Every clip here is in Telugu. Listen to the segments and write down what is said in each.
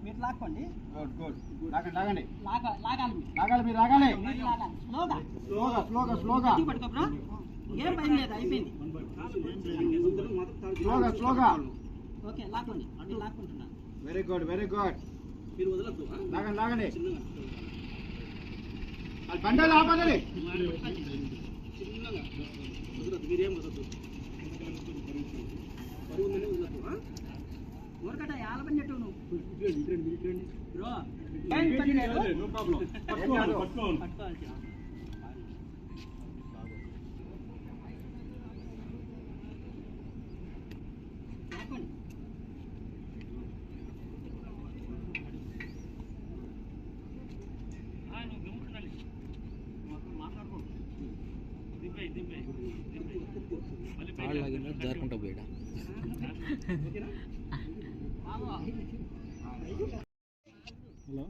మీరు లాక్కోండి. లాగండి లాగాలి మీరు లాగాలి. స్లోగా పట్టుకోరా, ఏం భయం లేదు, అయిపోయింది. స్లోగా ఓకే లాక్కోండి, మీరు లాక్కుంటున్నాను. వెరీ గుడ్ మీరు వదలద్దు, లాగండి బండలు ఆపండి. చిన్నగా వదలద్దు, మీరేం వదలద్దు, పరుగుందని వదలద్దు. ఊరకట యాల పని చెట్టు నువ్వు బ్రో, పట్టుకోవాలి. జారుకుంటా పోయాడా. హలో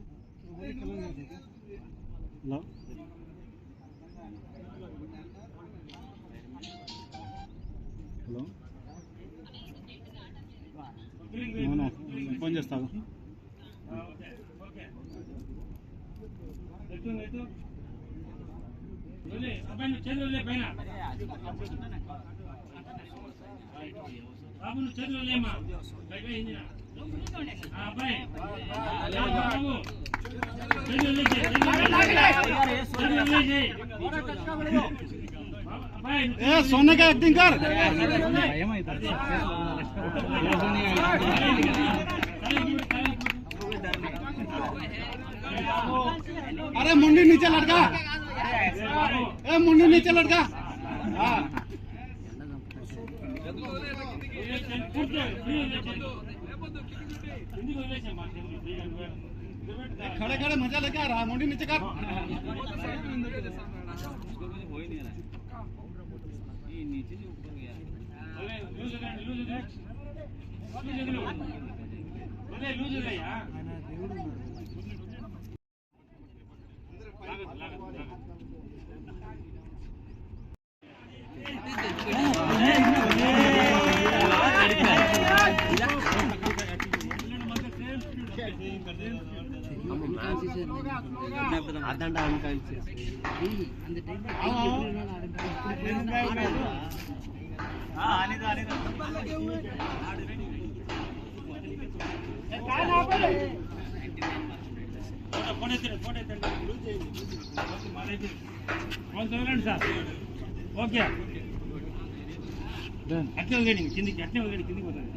ఫోన్ చేస్తాను. బాబు నువ్వు చేతులు లేమా सोने का एक्टिंग कर. अरे मुंडी नीचे लड़का, मुंडी नीचे लड़का. खड़े खड़े मजा लेके आ रहा, मुंडी नीचे कर. ఓకే అట్లే వదిలేండి కిందికి, అట్లే వదిలేండి కిందికి పోతుంది.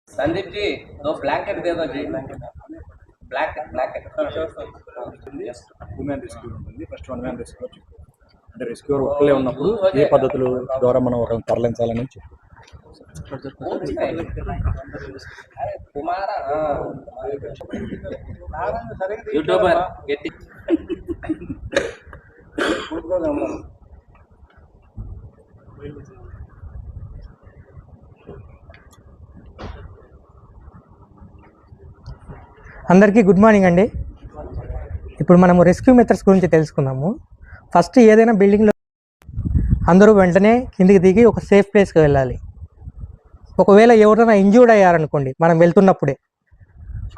संदीप जी दो ब्लैंकेट दे दो जी. ब्लैंकेट హ్యూమన్ రెస్క్యూ ఉంటుంది. ఫస్ట్ వన్ మ్యాన్ రెస్క్యూ అంటే రెస్క్యూర్ ఒక్కలే ఉన్నప్పుడు ఏ పద్ధతుల ద్వారా మనం ఒకరిని తరలించాలని చెప్పి యూట్యూబర్ అందరికీ గుడ్ మార్నింగ్ అండి. ఇప్పుడు మనము రెస్క్యూ మెథడ్స్ గురించి తెలుసుకుందాము. ఫస్ట్ ఏదైనా బిల్డింగ్లో అందరూ వెంటనే కిందికి దిగి ఒక సేఫ్ ప్లేస్కి వెళ్ళాలి. ఒకవేళ ఎవరైనా ఇంజ్యూర్డ్ అయ్యారనుకోండి మనం వెళ్తున్నప్పుడే,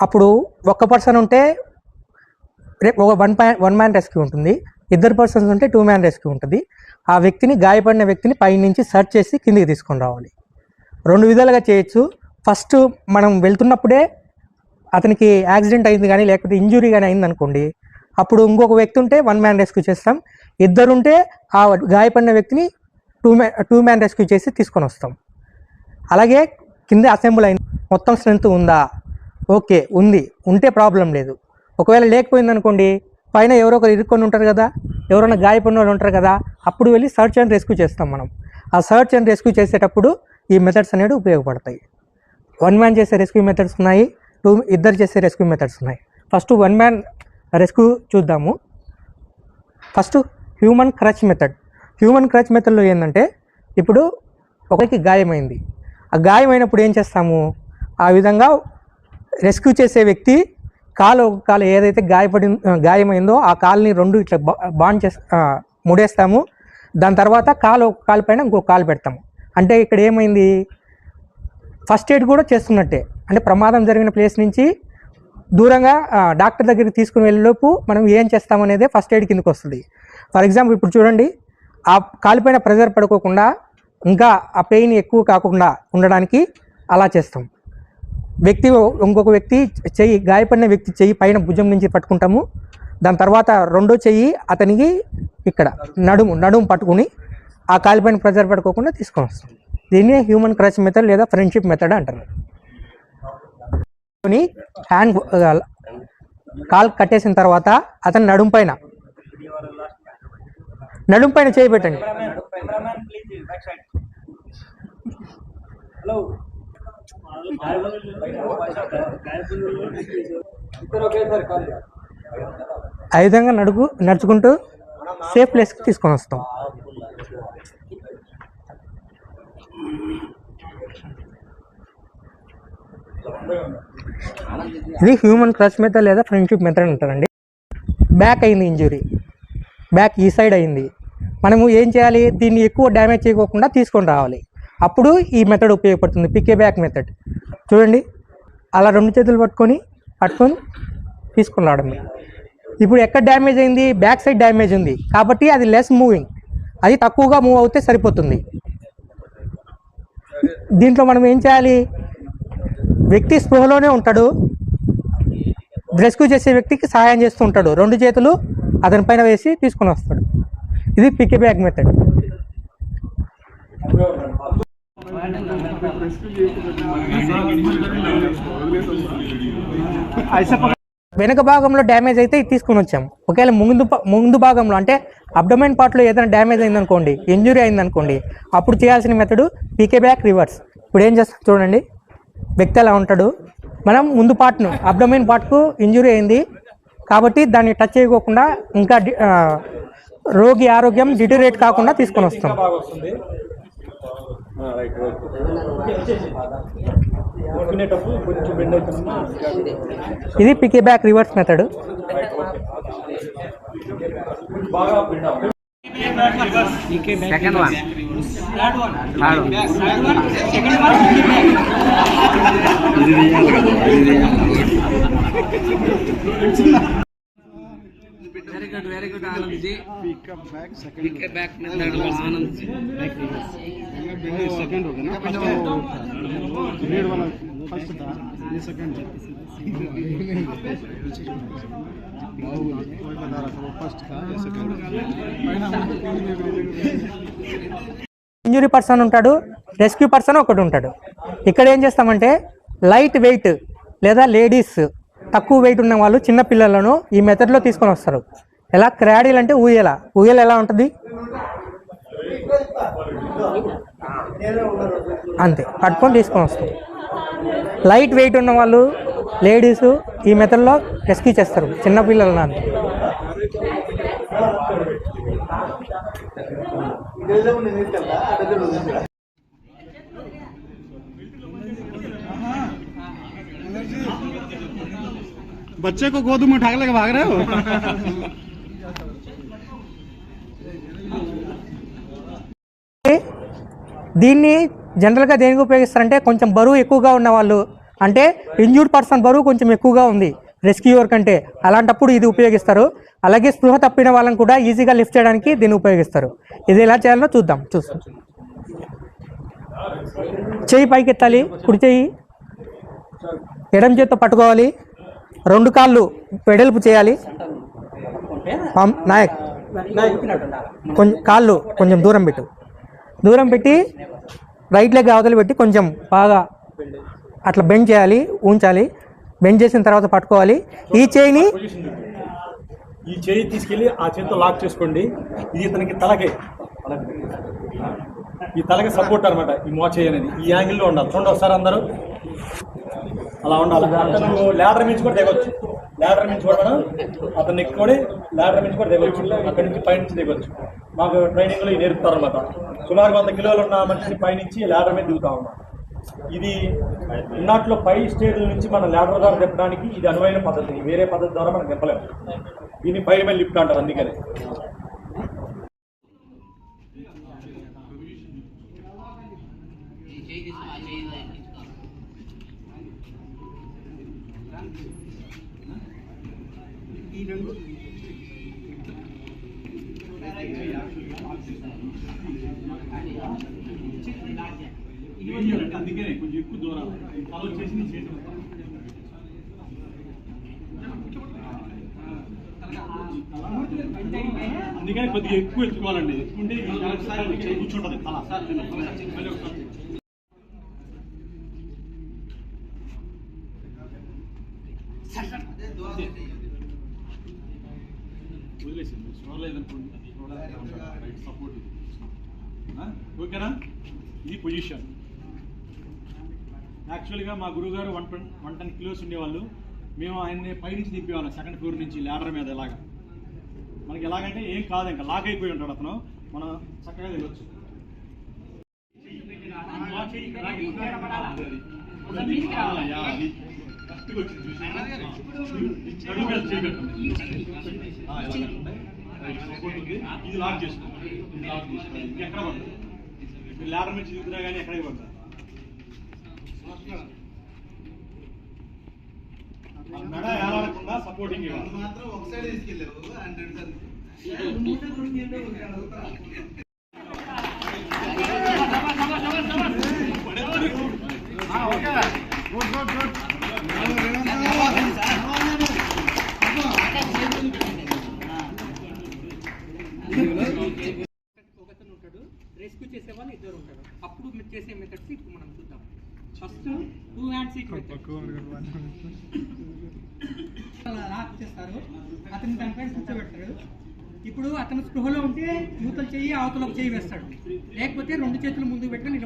అప్పుడు ఒక్క పర్సన్ ఉంటే ఒక వన్ మ్యాన్ రెస్క్యూ ఉంటుంది, ఇద్దరు పర్సన్స్ ఉంటే 2 మ్యాన్ రెస్క్యూ ఉంటుంది. ఆ వ్యక్తిని, గాయపడిన వ్యక్తిని పైనుంచి సర్చ్ చేసి కిందికి తీసుకొని రావాలి. 2 విధాలుగా చేయొచ్చు. ఫస్ట్ మనం వెళ్తున్నప్పుడే అతనికి యాక్సిడెంట్ అయింది కానీ లేకపోతే ఇంజురీ కానీ అయింది అనుకోండి, అప్పుడు ఇంకొక వ్యక్తి ఉంటే 1 మ్యాన్ రెస్క్యూ చేస్తాం. ఇద్దరుంటే ఆ గాయపడిన వ్యక్తిని 2 మ్యాన్ రెస్క్యూ చేసి తీసుకొని వస్తాం. అలాగే కింద అసెంబుల్ అయింది, మొత్తం స్ట్రెంత్ ఉందా, ఓకే ఉంది, ఉంటే ప్రాబ్లం లేదు. ఒకవేళ లేకపోయింది అనుకోండి, పైన ఎవరో ఒకరు ఇరుక్కొని ఉంటారు కదా, ఎవరైనా గాయపడిన వాళ్ళు ఉంటారు కదా, అప్పుడు వెళ్ళి సర్చ్ అండ్ రెస్క్యూ చేస్తాం మనం. ఆ సర్చ్ అండ్ రెస్క్యూ చేసేటప్పుడు ఈ మెథడ్స్ అనేవి ఉపయోగపడతాయి. 1 మ్యాన్ చేసే రెస్క్యూ మెథడ్స్ ఉన్నాయి, ఇద్దరు చేసే రెస్క్యూ మెథడ్స్ ఉన్నాయి. ఫస్ట్ 1 మ్యాన్ రెస్క్యూ చూద్దాము. First human crutch method. Human crutch మెథడ్లో ఏంటంటే, ఇప్పుడు ఒకరికి గాయమైంది, ఆ గాయమైనప్పుడు ఏం చేస్తాము, ఆ విధంగా రెస్క్యూ చేసే వ్యక్తి కాలు ఏదైతే గాయమైందో ఆ కాలుని 2 ఇట్లా బాండ్ ముడేస్తాము. దాని తర్వాత కాలు పైన ఇంకో కాలు పెడతాము. అంటే ఇక్కడ ఏమైంది, ఫస్ట్ ఎయిడ్ కూడా చేస్తున్నట్టే. అంటే ప్రమాదం జరిగిన ప్లేస్ నుంచి దూరంగా డాక్టర్ దగ్గరికి తీసుకుని వెళ్ళేలోపు మనం ఏం చేస్తామనేదే ఫస్ట్ ఎయిడ్ కిందకి వస్తుంది. ఫర్ ఎగ్జాంపుల్ ఇప్పుడు చూడండి, ఆ కాలుపైన ప్రెజర్ పడుకోకుండా ఇంకా ఆ పెయిన్ ఎక్కువ కాకుండా ఉండడానికి అలా చేస్తాం. ఇంకొక వ్యక్తి చెయ్యి, గాయపడిన వ్యక్తి చెయ్యి పైన భుజం నుంచి పట్టుకుంటాము. దాని తర్వాత రెండో చెయ్యి అతనికి ఇక్కడ నడుము పట్టుకుని ఆ కాలుపైన ప్రెజర్ పడుకోకుండా తీసుకొని వస్తాం. దీన్ని హ్యూమన్ క్రచ్ మెథడ్ లేదా ఫ్రెండ్షిప్ మెథడ్ అంటారు. హ్యాండ్ కాలు కట్టేసిన తర్వాత అతని నడుము పైన చేయి పెట్టండి. ఆ విధంగా నడుచుకుంటూ సేఫ్ ప్లేస్కి తీసుకొని వస్తాం. ఇది హ్యూమన్ క్రచ్ మెథడ్ లేదా ఫ్రెండ్షిప్ మెథడ్ అంటారండి. బ్యాక్ అయింది ఇంజురీ, బ్యాక్ ఈ సైడ్ అయింది, మనము ఏం చేయాలి, దీన్ని ఎక్కువ డ్యామేజ్ చేయకోకుండా తీసుకొని రావాలి. అప్పుడు ఈ మెథడ్ ఉపయోగపడుతుంది, పికే బ్యాక్ మెథడ్. చూడండి, అలా 2 చేతులు పట్టుకొని తీసుకొని రావడం. ఇప్పుడు ఎక్కడ డ్యామేజ్ అయింది, బ్యాక్ సైడ్ డ్యామేజ్ ఉంది కాబట్టి అది లెస్ మూవింగ్, అది తక్కువగా మూవ్ అవుతే సరిపోతుంది. దీంట్లో మనం ఏం చేయాలి, వ్యక్తి స్పృహలోనే ఉంటాడు, రెస్క్యూ చేసే వ్యక్తికి సహాయం చేస్తూ ఉంటాడు, 2 చేతులు అతని పైన వేసి తీసుకొని వస్తాడు. ఇది పికే బ్యాక్ మెథడ్. వెనక భాగంలో డ్యామేజ్ అయితే ఇది తీసుకొని వచ్చాం. ఒకవేళ ముందు భాగంలో అంటే అబ్డోమెన్ పార్ట్లో ఏదైనా డ్యామేజ్ అయిందనుకోండి, ఇంజురీ అయిందనుకోండి, అప్పుడు చేయాల్సిన మెథడ్ పీకే బ్యాక్ రివర్స్. ఇప్పుడు ఏం చేస్తాం చూడండి, వ్యక్తి ఎలా ఉంటాడు, మనం ముందు పార్ట్ను అబ్డోమెన్ పార్ట్కు ఇంజురీ అయింది కాబట్టి దాన్ని టచ్ చేయకోకుండా ఇంకా రోగి ఆరోగ్యం డిటరేట్ కాకుండా తీసుకొని వస్తాం. ఇది piggyback reverse method. Second one, very good Anand ji. Piggyback method Anand ji. Second हो गया ना, लीड वाला फर्स्ट था, ये सेकंड है। कोई बता रहा था वो फर्स्ट था, ये सेकंड है। ఇంజురీ పర్సన్ ఉంటాడు, రెస్క్యూ పర్సన్ ఒకటి ఉంటాడు. ఇక్కడ ఏం చేస్తామంటే లైట్ వెయిట్ లేదా లేడీస్ తక్కువ వెయిట్ ఉన్న వాళ్ళు, చిన్న పిల్లలను ఈ మెథడ్లో తీసుకొని వస్తారు. ఎలా, క్రాడిల్ అంటే ఊయల ఎలా ఉంటుంది అంతే, పట్టుకొని తీసుకొని వస్తాం. లైట్ వెయిట్ ఉన్న వాళ్ళు, లేడీస్ ఈ మెథడ్లో రెస్క్యూ చేస్తారు చిన్నపిల్లలను. అంతే. बच्चे को गोद में उठा के भाग रहे हो। దీన్ని జనరల్గా దేనికి ఉపయోగిస్తారంటే, కొంచెం బరువు ఎక్కువగా ఉన్న వాళ్ళు, అంటే ఇంజూర్డ్ పర్సన్ బరువు కొంచెం ఎక్కువగా ఉంది రెస్క్యూవర్ కంటే, అలాంటప్పుడు ఇది ఉపయోగిస్తారు. అలాగే స్పృహ తప్పిన వాళ్ళని కూడా ఈజీగా లిఫ్ట్ చేయడానికి దీన్ని ఉపయోగిస్తారు. ఇది ఎలా చేయాలో చూస్తాం. చెయ్యి పైకి ఎత్తాలి, కుడి చెయ్యి ఎడమ చేత్తో పట్టుకోవాలి, 2 కాళ్ళు వెడల్పు చేయాలి. నాయక్ కొంచెం కాళ్ళు కొంచెం దూరం పెట్టి రైట్ లెగ్ అవతల పెట్టి కొంచెం బాగా అట్లా బెండ్ చేయాలి, ఉంచాలి. బెండ్ చేసిన తర్వాత పట్టుకోవాలి. ఈ చేయిని తీసుకెళ్ళి ఆ చేతితో లాక్ చేసుకోండి. ఇది ఇతనికి తలకే, ఈ తలకి సపోర్ట్ అనమాట. ఈ మోచేయి అనేది ఈ యాంగిల్లో ఉండాలి. చూడండి ఒకసారి అందరూ అలా ఉండాలి. అతను ల్యాడర్ మించి కూడా దిగొచ్చు. ల్యాడర్ మించి కూడా అతను ఎక్కువ ల్యాడర్ మించి కూడా దిగొచ్చు. అక్కడి నుంచి పైనుంచి దిగొచ్చు. మాకు ట్రైనింగ్లో ఇవి నేర్పుతారు అనమాట. సుమారు 100 కిలోలు ఉన్న మనిషిని పైనుంచి ల్యాడర్ మీద దిగుతా ఉన్నాం. ఇది ఇన్నాట్లో పై స్టేజ్ల నుంచి మనం ల్యాడర్ ద్వారా తిప్పడానికి ఇది అనువైన పద్ధతి. వేరే పద్ధతి ద్వారా మనం తిప్పలేము. దీన్ని పై మీద లిఫ్ట్ అంటారు. అందుకని అందుకనే కొంచెం ఎక్కువ దూరం తల వచ్చేసి అందుకని కొద్దిగా ఎక్కువ ఎత్తుకోవాలండి. ఎత్తుకుంటే కూర్చుంటుంది తల. వదిలేసింది చూడలేదనుకోండి. సపోర్ట్ ఓకేనా? ఇది పొజిషన్. యాక్చువల్గా మా గురువుగారు 110 కిలోస్ ఉండేవాళ్ళు. మేము ఆయన్ని పైనుంచి దింపేవాళ్ళం, 2nd ఫ్లోర్ నుంచి ల్యాడర్ మీద. ఎలాగా మనకి ఎలాగంటే ఏం కాదు, ఇంకా లాక్ అయిపోయి ఉంటాడు అతను. మనం చక్కగా దిగొచ్చు. ఇది లాక్ చేసుకోండి. ఎక్కడ పడుతుంది ల్యాడర్ నుంచి దిగుతున్నా కానీ ఎక్కడికి పడతారు. మెడ ఏలాడకుండా సపోర్టింగ్ ఇవ్వాలి. ఒకతను ఉంటాడు, రెస్క్యూ చేసే వాళ్ళు 2 ఉంటారు. అప్పుడు మీరు చేసే మెథడ్స్ ఇప్పుడు మనం చూద్దాం. ఫస్ట్ 2 హ్యాండ్ సీట్ లాక్ చేస్తారు, అతని దానిపైన కూర్చోబెడతారు. ఇప్పుడు అతను స్పృహలో ఉంటే యూతల చెయ్యి అవతలకు చెయ్యి వేస్తాడు, లేకపోతే 2 చేతులు ముందుకు పెట్టుకొని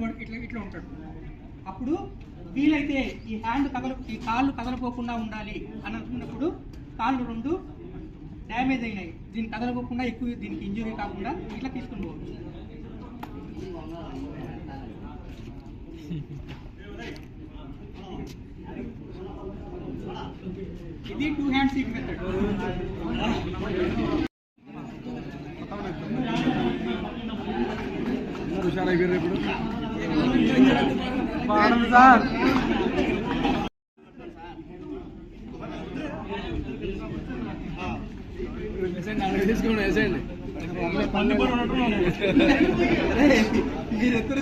ఇట్లా ఉంటాడు. అప్పుడు వీలైతే ఈ కాళ్ళు కదలపోకుండా ఉండాలి అని అనుకున్నప్పుడు కాళ్ళు 2 డ్యామేజ్ అయినాయి, దీన్ని కదలపోకుండా ఎక్కువ దీనికి ఇంజురీ కాకుండా ఇట్లా తీసుకుని పోవచ్చు. ఇది 2 హ్యాండ్ సీట్ మెథడ్. హుషారైపోయారు ఇప్పుడు సార్. తీసుకోండి, వేసేయండి. మీరెత్తరు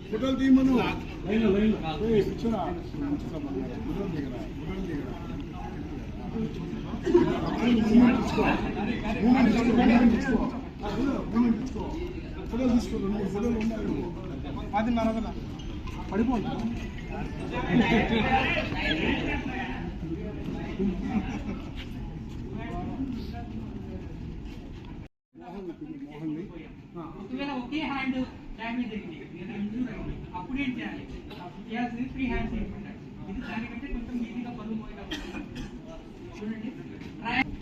ఫోటోలు తీయమను. ఫోటోలు తీసుకోండి. ఫోటోలు ఉండాలి. 10:30 కదా పడిపోండి. ఒకవేళ ఒకే హ్యాండ్ డ్యామేజ్ అయింది, అప్పుడు ఏం చేయాలి? 3 హ్యాండ్స్ ఉంటాయి. ఇది దానికంటే కొంచెం ఈజీగా పనులు చూడండి.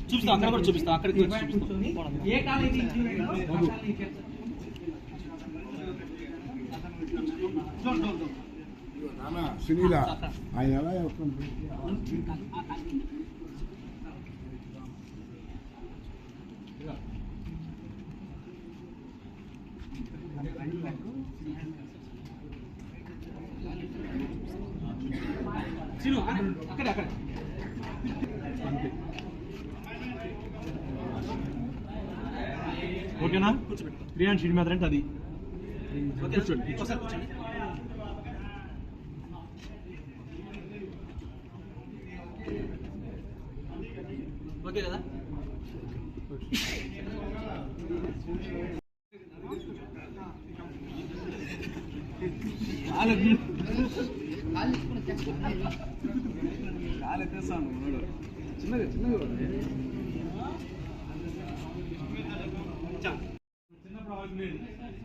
చూపిస్తాం, అక్కడ కూడా చూపిస్తాం. అక్కడికి కూర్చొని ఏ కాలేజీ సునీల ఆయన ఎలా అక్కడ ఓకేనా? 3 హ్యాండ్ షీట్ మీద అంటే అది కూర్చోండి. ఓకే కదా?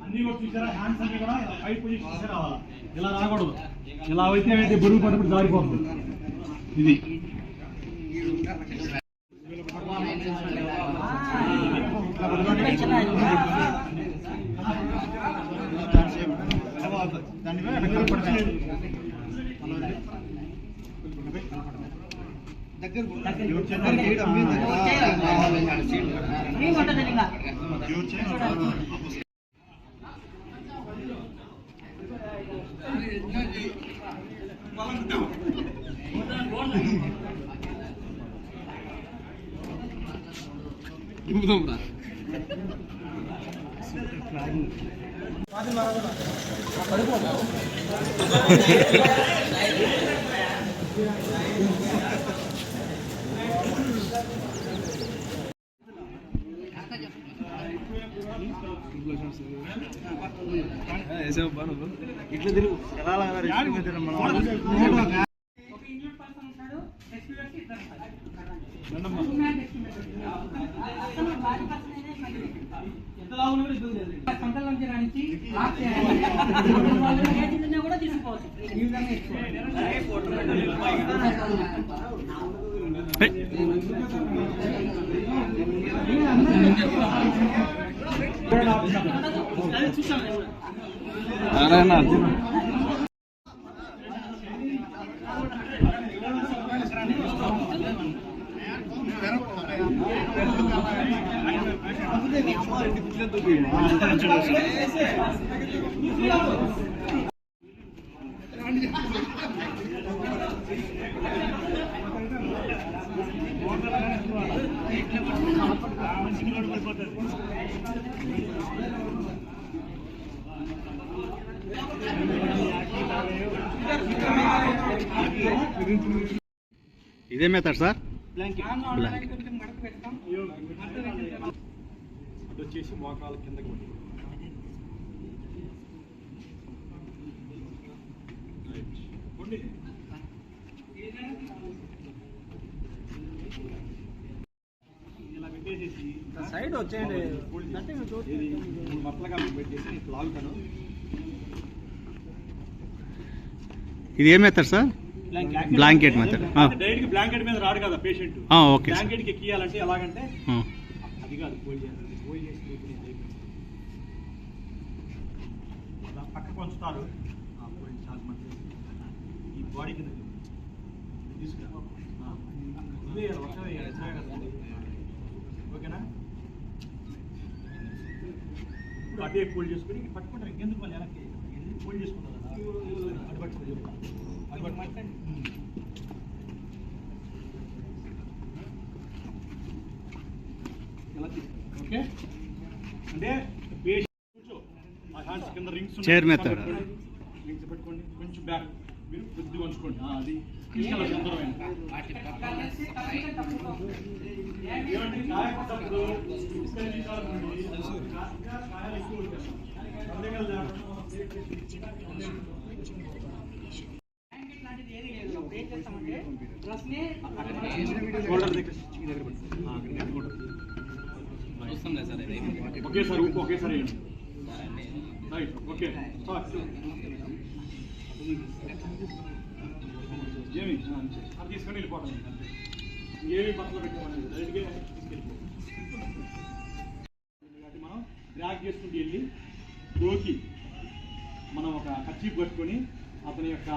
అన్ని కూడా చూసారా, హ్యాండ్స్ అన్ని కూడా హైట్ పొజిషన్ చూసే రావాలా, ఇలా రాకూడదు. ఇలా అయితే బరువు పడినప్పుడు జారిపోతుంది. ఇది ఇట్లా తిరుగు ఎలా కూడా తీసుకోవచ్చు. ఈ విధంగా ఇదే మెథడ్ సార్. వచ్చేసి మోకాల కిందకి ఇలా పెట్టేసేసి సైడ్ వచ్చేయండి. మట్లగా పెట్టేసి లాగుతాను. ఇది ఏ method sir? Blanket method. Direct blanket మీద రాడు కదా పేషెంట్. ఓకే. బ్లాంకెట్ కి ఎక్కియాలంటే ఎలాగంటే అది కాదు, ఫోల్డ్ చేయాలి. ఫోల్డ్ చేసి అలా పక్కకు వంచుతారు. చాలా మంది ఈ బాడీ కింద తీసుకురా. ఓకేనా? ఇప్పుడు అదే ఫోల్డ్ చేసుకుని పట్టుకుంటారు. ఇంకెందుకు మళ్ళీ వెనక్కి ఫోల్డ్ చేసుకుంటారు కదా, అది పట్టుకుంటారు. అది పట్టుకుంటే ఓకే. అంటే కూర్చో, ఆ హ్యాండ్స్ కింద రింగ్స్ చైర్ మెథడ్. రింగ్స్ పెట్టుకోండి. కొంచెం బ్యాక్ మీరు కొద్దిగా ఉంచుకోండి. అది తీసుకెళ్ళాలి సుందరమైన. ఏమంటే కాయపడ్డప్పుడు కాయలు ఎక్కువ ఉంటాయి. షోల్డర్ దగ్గర ఒకేసారి ఒకేసారి రైట్. ఓకే, ఏమి అది తీసుకొని వెళ్ళిపోతాం. ఏమి బట్టలు పెట్టామని డైరెక్ట్గా తీసుకెళ్ళిపోతాం. మనం డ్రాగ్ చేసుకుంటూ వెళ్ళి రోకి మనం ఒక కచ్చీప్ పట్టుకొని అతని యొక్క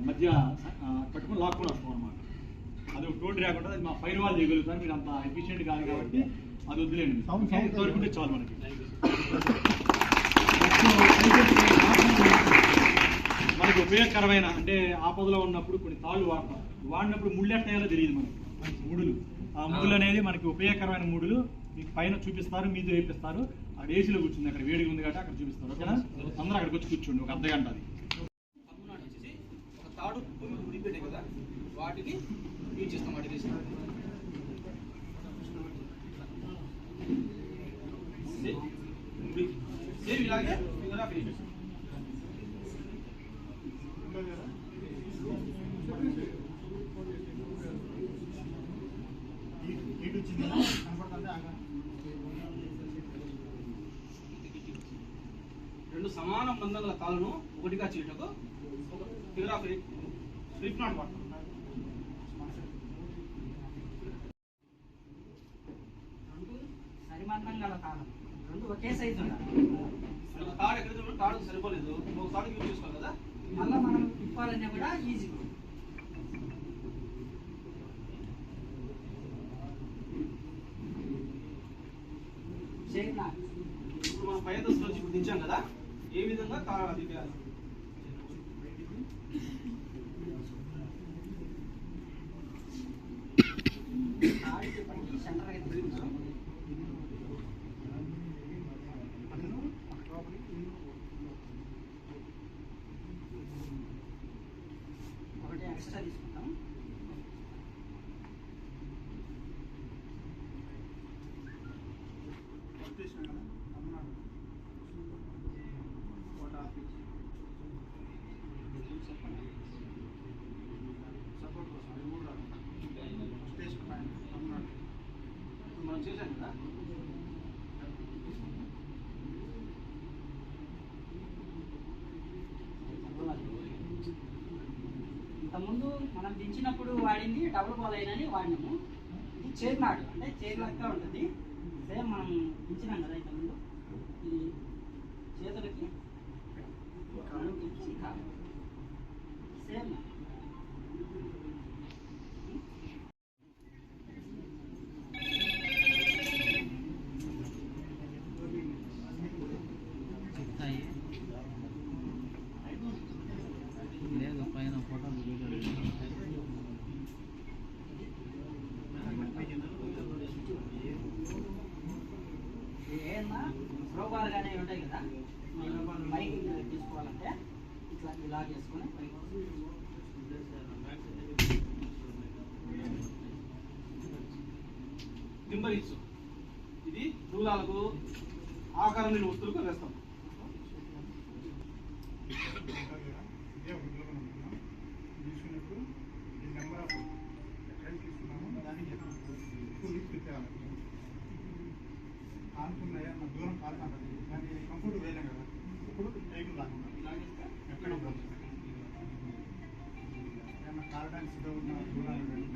మధ్య పట్టుకొని లాక్కొని వస్తాం అనమాట. అది ఒక టోన్ రాకుండా అది మా ఫైర్ వాల్ చేయగలుగుతారు. మీరు అంత ఎఫిషియెంట్ కాదు కాబట్టి అది వదిలేండి. తోడుకుంటే చాలు మనకి. మనకి ఉపయోగకరమైన అంటే ఆపదలో ఉన్నప్పుడు కొన్ని తాళ్ళు వాడతాం. వాడినప్పుడు ముళ్ళు ఎట్టేయాలో తెలియదు మనకి. ముడులు, ఆ ముడులు అనేది మనకి ఉపయోగకరమైన ముడులు. మీకు పైన చూపిస్తారు, మీద వేపిస్తారు. అక్కడ ఏసీలో కూర్చుంది, అక్కడ వేడిగా ఉంది కాబట్టి అక్కడ చూపిస్తారు. ఓకేనా? అందరూ అక్కడికి వచ్చి కూర్చోండి ఒక అర్ధగంట. అది తాడు ఉడిపెట్టే కదా, వాటిని యూజ్ చేస్తాం. వాటి ఇలాగే ఫిగర్ ఆఫ్ 8. రెండు సమాన మందంగల తాళ్ళను ఒకటిగా చేయటకు ఒక ఫిగర్ ఆఫ్ 8 స్లిప్ నాట్ వాడతాం. రెండు సరిమందం గల తాళం, రెండు ఒకే సైజు ఉండాలి. ఒక తాడు ఎక్కడ చూడండి, తాడు సరిపోలేదు, ఒక తాడు యూజ్ చేసుకోవాలి కదా. మళ్ళీ మనం తిప్పాలన్నా కూడా ఈజీ. ఇప్పుడు మనం పై దశలో ఇప్పుడు దించాం కదా, ఏ విధంగా అది సెంటర్ అయితే ఒకటి ఎక్స్ట్రా తీసుకుంటాం. మనం చేసాం కదా. ఇంతకుముందు మనం దించినప్పుడు వాడింది డబుల్ బాలైనని వాడినాము. ఇది చైర్ నాట్ అంటే చైర్ లాగా ఉంటుంది. సేమ్ మనం దించినాం కదా ఇంతకుముందు, ఇది చేతులకి సేమ్. లేదు పైన ఫోటోలు ఏమన్నా ప్రోబాల్ కానీ ఉంటాయి కదా, పైకి తీసుకోవాలంటే ఇట్లా ఇలా చేసుకొని టింబర్ ఇది దూలాలకు ఆకారం లేని వస్తువులకు వేస్తాం. తీసుకున్నప్పుడు ఈ నెంబర్ ఆఫ్ ఎక్కడికి తీసుకున్నామో దానికి చెప్పాము. ఆనుకున్నాయా నా దూరం కాలుకుంటుంది, దాన్ని కంఫర్ట్ వేయలేం కదా. ఇప్పుడు టైం రాకుండా ఎక్కడ ఏమన్నా కాలడానికి సిద్ధం ఉన్న దూరాలు కానీ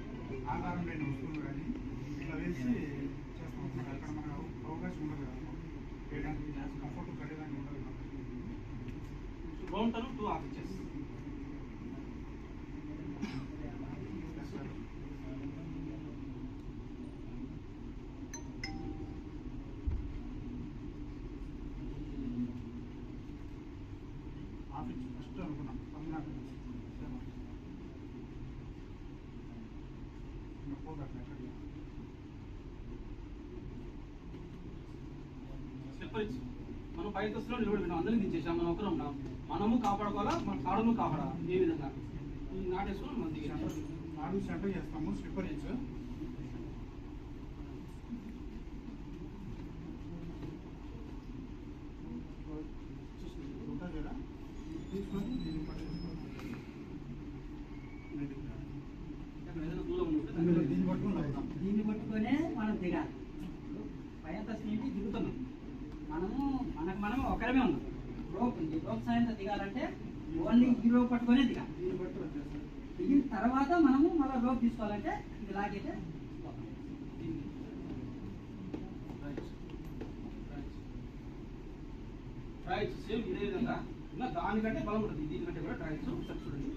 ఆకారం లేని వస్తువులు కానీ ఇట్లా వేసి చేస్తాం. అక్కడ మనకు అవకాశం ఉండదు కదా వేయడానికి, కంఫర్ట్ కట్టడానికి ఉండదు. Counter 2 offices. ఆఫీస్ ఫస్ట్ అనుకున్నాం తమిళనాడు స్లిప్పర్ ఇచ్చు మనం పై దశలో నిలబడి విన్నాం, అందరినీ దించేసాం, మనం ఒకరు ఉన్నాం. మనము కాపాడుకోవాలా, మన తాడును కాపాడాలి. ఏ విధంగా ఈ నాటేసుకుని మనం దిగాం. నాలుగు సెంటర్ చేస్తాము. స్లిప్పర్ ఇచ్చు ఉంటుంది కదా, తీసుకొని దీన్ని పట్టుకోవాలి. ఏదైనా దూరం ఉంటే దీన్ని పట్టుకొని అవుతాం. దీన్ని పట్టుకొనే మనం దిగాలి. పై దశ నుండి దిగుతున్నాం, మనం ఒకరమే ఉన్నాం. రోప్ ఉంది, రోప్ సాయంతో దిగాలంటే ఓన్లీ ఈ రోప్ పట్టుకొనే దిగాలి. దీన్ని బట్టి వచ్చేస్తాం. దిగిన తర్వాత మనము మళ్ళీ రోప్ తీసుకోవాలంటే ఇది లాగైతే ట్రైల్స్ సేమ్ ఇదే విధంగా ఇంకా దానికంటే బలం ఉంటుంది. దీనికంటే కూడా ట్రైల్స్ ఒకసారి చూడండి.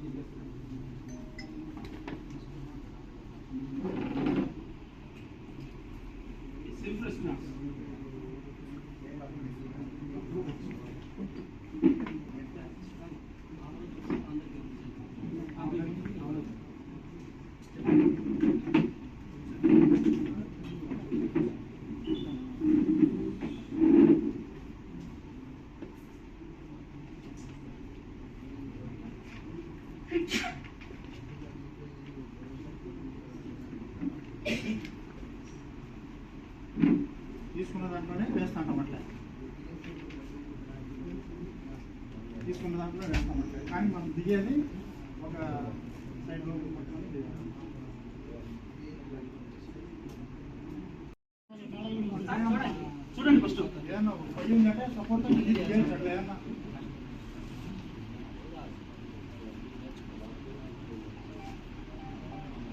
Simplest maths. తీసుకున్న దాంట్లోనే వేస్తాం అట్లా. తీసుకున్న దాంట్లో వేస్తామంటే కానీ మనం దిగేది ఒక సైడ్ లో పట్టుకొని దిగాలి. చూడండి ఫస్ట్ ఏదన్నా ఒక పై ఉందంటే సపోర్ట్ దిగేది అట్లా ఏదన్నా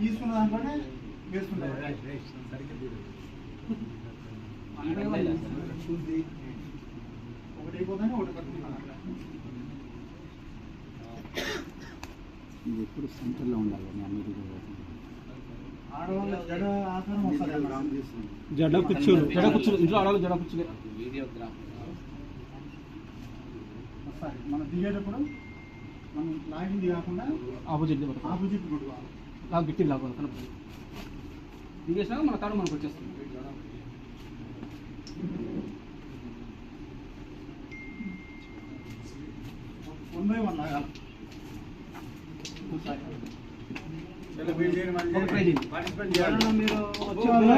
తీసుకున్న దాంట్లోనే వేసుకుంటారు. ఒకటి అయిపోతానే ఒకటి కట్టుకుంటాను అట్లా. ఇది ఎప్పుడు సెంటర్లో ఉండాలి అన్నిటికీ ఆడవాళ్ళ జడ ఆకారం వస్తుంది అన్నమాట. జడ కుర్చీలు ఇంట్లో ఆడవాళ్ళు జడ కుర్చీలే వస్తాయి. మనం దిగేటప్పుడు మనం లాగింది కాకుండా ఆపోజిట్ ఆపోజిట్ కొట్టుకోవాలి. గట్టి లాగా కనపడి దిగేసినాక మన తాడు మనకు వచ్చేస్తుంది. వన్ బై వన్ లాగాలి. ఎవరన్నా మీరు వచ్చేవాళ్ళ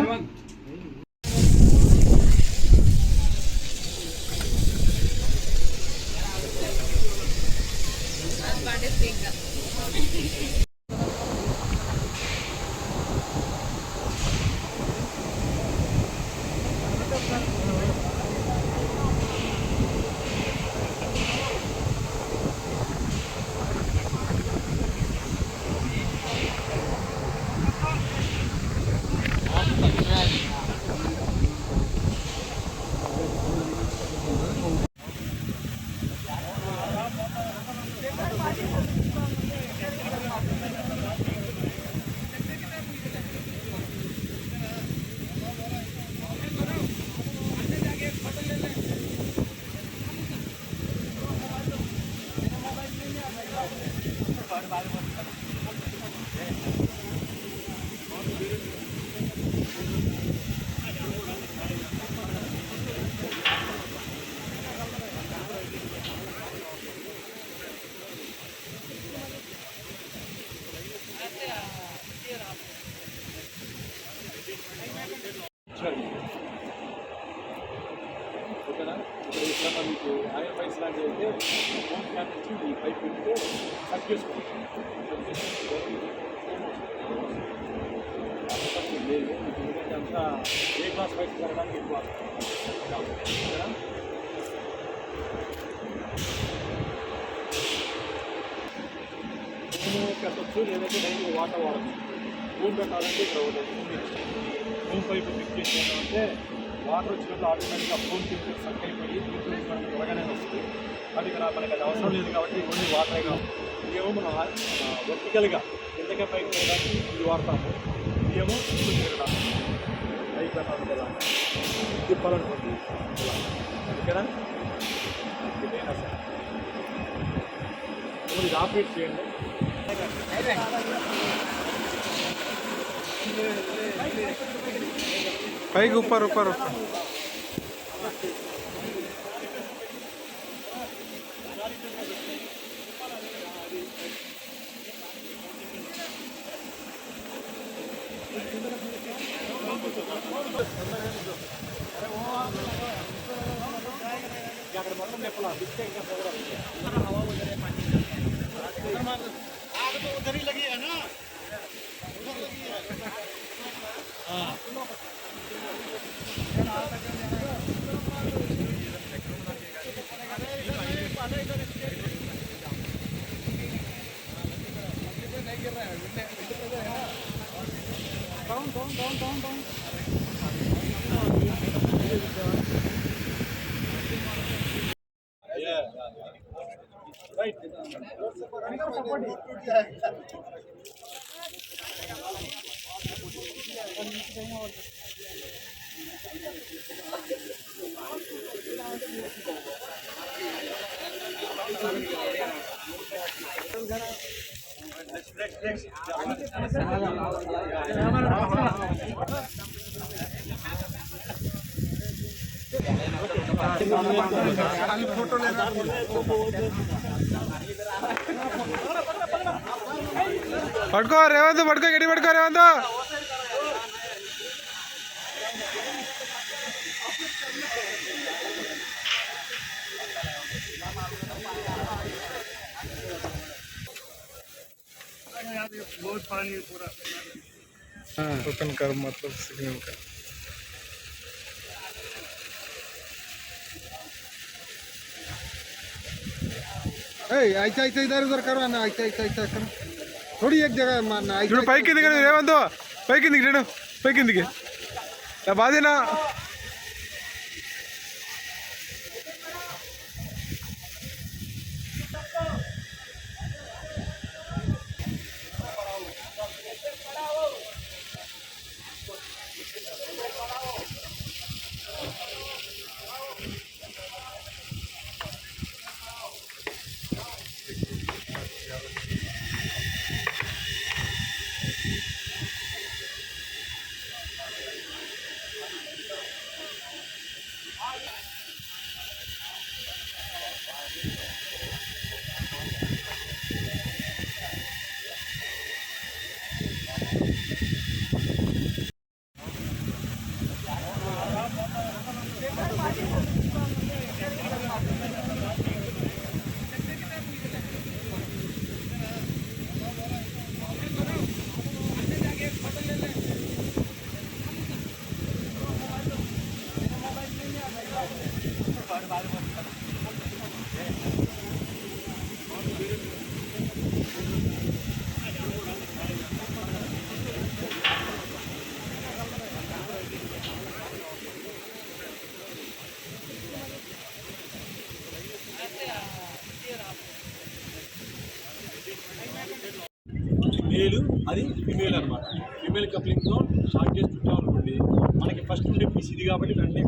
ఓకేనా? ఇప్పుడు ఇక్కడ మీకు ఆయిల్ పైప్స్ లాంటివి అయితే ఫోన్ క్యాన్ నుంచి ఈ పైప్ పెడితే కట్ చేసుకోవచ్చు. లేదు మీకు ఎందుకంటే అంతా ఏ క్లాస్ పైప్ జరగడానికి ఎక్కువ ఓకేనా? భూమి పెట్టచ్చు, లేదంటే డైలీ వాటర్ వాడచ్చు. భూమి పెట్టాలంటే ఇక్కడ భూమి పైపు ఫిక్స్ చేసినామంటే వాటర్ వచ్చినప్పుడు ఆటోమేటిక్గా ఫోన్ కింద సక్ అయిపోయి ఫిల్టరేషన్ మనకి త్వరగానే వస్తుంది. అది ఇక్కడ మనకి అది అవసరం లేదు కాబట్టి కొన్ని వాటరే కావాలి. ఇదేమో మనం వర్టికల్గా కిందకే పైకి తిరగడానికి ఇది వాడతాము. ఇదేమో చుట్టూ తిరగడానికి పైకి పెట్టాలి కదా తిప్పాలనుకోండి ఇలా ఓకేనా? ఇదేనా సార్ ఇప్పుడు ఇది ఆపరేట్ చేయండి. పైకి ऊपर ऊपर అక్కడ మొత్తం చెప్పాలా उधर ही लगी है ना, उधर लगी है। हाँ right. फोटो लेना पड़को रेवंत पड़को गड़ी पड़को रेवंत बहुत पानी है पूरा ओपन कर मतलब सिग्नल का ऐसा ऐसा इधर उधर करो ना ऐसा ऐसा ऐसा करो थोड़ी एक जगह मारना చూడు పైకి దిగ రేవంత్ పైకి దిగి రేణు పైకి దిగి బాదేనా మేలు అది ఫిమేల్ అనమాట. ఫిమేల్ కప్లింగ్తో షార్ట్ చేసి చుట్టామనుకోండి, మనకి ఫస్ట్ ఉండే పీస్ ఇది కాబట్టి వెంటనే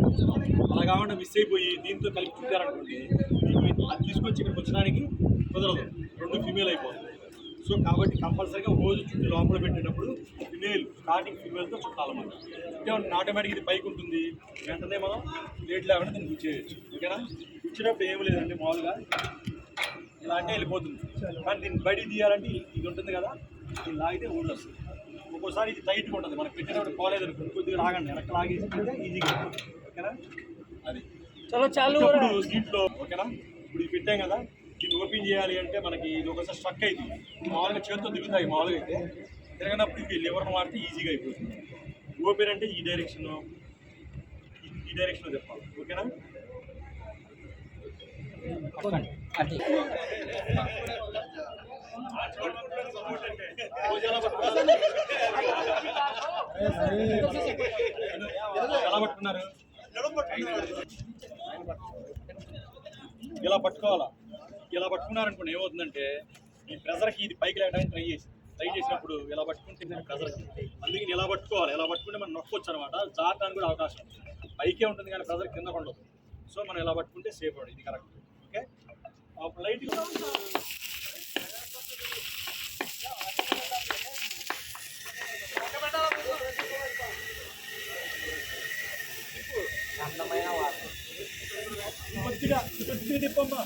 అలా కాకుండా మిస్ అయిపోయి దీంతో కలిపి చుట్టారనుకోండి, అది తీసుకొచ్చి ఇక్కడికి వచ్చడానికి కుదరదు, రెండు ఫిమేల్ అయిపోతుంది. సో కాబట్టి కంపల్సరీగా రోజు చుట్టూ లోపల పెట్టేటప్పుడు ఫిమేల్ స్టార్టింగ్ ఫిమేల్తో చుట్టాలన్నమాట. చుట్టామంటే ఆటోమేటిక్ ఇది పైకి ఉంటుంది, వెంటనే మనం లేట్ లేకుండా దీన్ని గుచ్చేయచ్చు. ఓకేనా? గుచ్చినప్పుడు ఏమి లేదండి, మామూలుగా ఇలా అంటే వెళ్ళిపోతుంది. కానీ దీన్ని బయటికి తీయాలంటే ఇది ఉంటుంది కదా, దీన్ని లాగితే ఊళ్ళో వస్తుంది. ఒక్కోసారి ఇది టైట్గా ఉంటుంది, మనకు పెట్టినప్పుడు పోలేదు అనుకోండి, కొద్దిగా లాగండి, వెనక్కి లాగేసి ఈజీగా. ఓకేనా? అది చలో చాలు దీంట్లో. ఓకేనా? ఇప్పుడు ఇది పెట్టాం కదా, దీన్ని ఓపెన్ చేయాలి అంటే మనకి ఇది ఒకసారి స్ట్రక్ అవుతుంది. మామూలుగా చేతితో దిగుతాయి, మామూలుగా అయితే తిరగనప్పుడు ఇది లివర్ను వాడితే ఈజీగా అయిపోతుంది. ఓపెన్ అంటే ఈ డైరెక్షన్లో చెప్పాలి. ఓకేనా? ఎలా పట్టుకున్నారు? ఇలా పట్టుకోవాలా. ఇలా పట్టుకున్నారనుకోండి ఏమవుతుందంటే ఈ ప్రెజర్కి ఇది పైకి లేకడానికి ట్రై చేసినప్పుడు ఇలా పట్టుకుంటే ప్రెజర్కి, అందుకని ఇలా పట్టుకోవాలి. ఇలా పట్టుకుంటే మనం నొక్కొచ్చు అనమాట, జారడానికి కూడా అవకాశం ఉంది. పైకే ఉంటుంది కానీ ప్రెజర్ కింద ఉండదు. సో మనం ఇలా పట్టుకుంటే సేఫ్ అవుతుంది, ఇది కరెక్ట్. ఓకే, లైట్ కొద్దిగా తిప్పమ్మా.